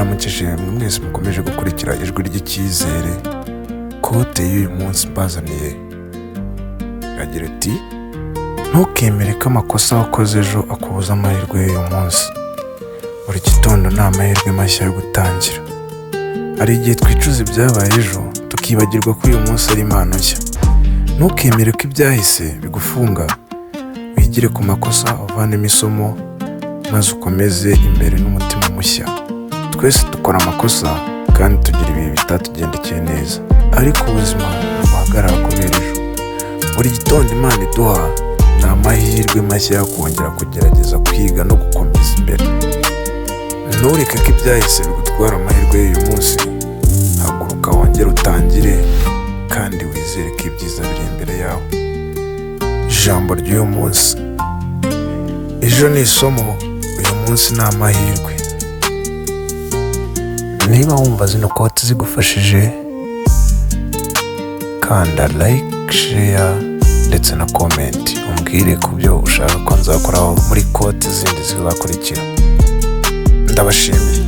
ndabaramukije mwese mukomeje gukurikira ijwi ry'icyizere. Kote y'uyu munsi mbazaniye iragira iti ntukemere ko amakosa wakoze ejo akubuza amahirwe y'uyu munsi. Buri gitondo ni amahirwe mashya yo gutangira. Hari igihe twicuza ibyabaye ejo tukibagirwa ko uyu munsi ari impano nshya. Ntukemere ko ibyahise bigufunga. Wigire ku makosa uvanemo isomo maze ukomeze imbere n'umutima mushya. Twese dukora amakosa kandi tugira ibihe bitatugendekeye neza, ariko ubuzima buhagarara kubera ejo. Buri gitondo Imana iduha ni amahirwe mashya yo kongera kugerageza kwiga no gukomeza imbere. Ntureke ko ibyahise bigutwara amahirwe y'uyu munsi. Haguruka wongere utangire kandi wizere ko ibyiza biri imbere yawe. Ijambo ry'uyu munsi: ejo ni isomo, uyu munsi ni amahirwe. Niba wumva zino kote zigufashije, kanda like, share ndetse na comment umbwire ku byo ushaka ko nzakoraho muri kote zindi zizakurikira. Ndabashimiye.